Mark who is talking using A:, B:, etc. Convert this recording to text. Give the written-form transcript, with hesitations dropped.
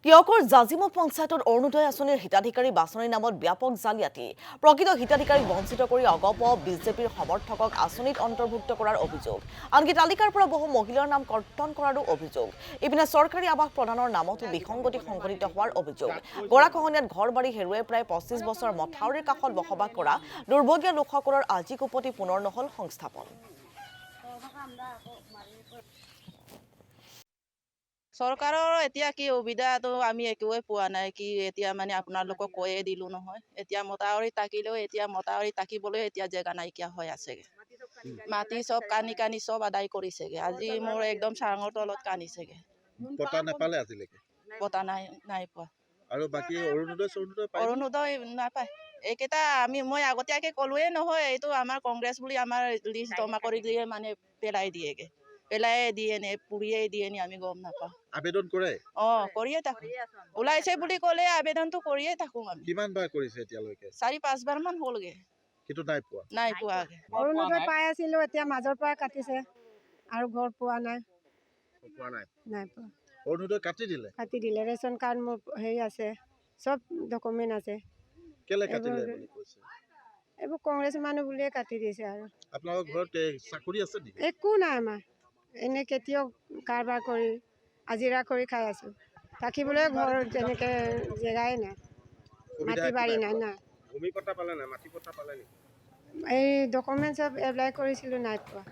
A: টিয়কৰ জাজিমত পঞ্চায়তত অৰুণোদয় আঁচনিৰ হিতাধিকাৰী বাছনিৰ নামত ব্যাপক জালিয়াতি প্ৰকৃত হিতাধিকাৰীক বঞ্চিত কৰি অগপ বিজেপিৰ সমৰ্থকক আঁচনিত অন্তৰ্ভুক্ত কৰাৰ অভিযোগ আনকি তালিকাৰ পৰা বহু মহিলাৰ নাম কৰ্তন কৰাৰো অভিযোগ ইপিনে চৰকাৰী আৱাস প্ৰদানৰ নামতো বিসংগতি সংঘটিত হোৱাৰ অভিযোগ গৰাখহনীয়াত ঘৰ বাৰী হেৰুৱাই প্ৰায় 25 বছৰ মথাউৰিৰ কাষত বসবাস কৰা দুৰ্ভগীয়া লোকসকলৰ আজি কুপতি পুনৰ নহল সংস্থাপন
B: চৰকাৰৰ এতিয়া কি সুবিধাটো আমি একোৱে পোৱা নাই কি এতিয়া মানে আপোনালোকক কৈয়ে দিলো নহয় এতিয়া মতাউৰি তাকিলেও এতিয়া মতাউৰি তাকিবলৈ এতিয়া জেগা নাইকিয়া হৈ আছেগে মাটি চব কানি চব আদায় কৰিছেগে আজি মোৰ একদম চাঙৰ তলত কানিছেগে
C: পতা নাপালে আজিলৈকে
B: পতা নাই পোৱা
C: আৰু বাকি
B: অৰুণোদয় নাপায় এইকেইটা মই আগতীয়াকে ক'লোৱে নহয় এইটো আমাৰ কংগ্ৰেছ বুলি আমাৰ লিষ্ট জমা কৰি দিয়ে মানে পেলাই দিয়েগে পেলাই দিয়ে নে পুৰিয়ে দিয়ে নি আমি গম নাপাওঁ
C: আবেদন কৰে
B: কৰিয়ে থাকো ওলাইছে বুলি ক'লে আবেদনটো কৰিয়ে থাকো আমি
C: কিমান বাৰ কৰিছে এতিয়ালৈকে
B: 4-5 বাৰ মান হ'লগে
C: কিন্তু নাই পোৱা
D: অৰুণোদয় পাই আছিলো এতিয়া মাজৰ পৰা কাটিছে আৰু ঘৰ পোৱা নাই পোৱা
C: অৰুণোদয় কাটি দিলে
D: ৰেচন কাৰ্ড মোৰ হেৰি আছে চব ডকুমেণ্ট আছে
C: কেলে কাটিলে বুলি কৈছে
D: এইবোৰ কংগ্ৰেছ মানুহ বুলিয়ে কাটি দিছে আৰু
C: আপোনালোকৰ ঘৰত চাকৰি আছে নেকি
D: একো নাই আমাৰ এনে খেতিয়ক কাৰবাৰ কৰি আজিৰা কৰি খাই আছো থাকিবলৈ ঘৰ তেনেকে জেগাই নাই মাটি বাৰী নাই
C: ভূমি পট্টা পালে নাই মাটি পট্টা পালে নেকি
D: এই ডকুমেণ্ট চব এপ্লাই কৰিছিলো নাই পোৱা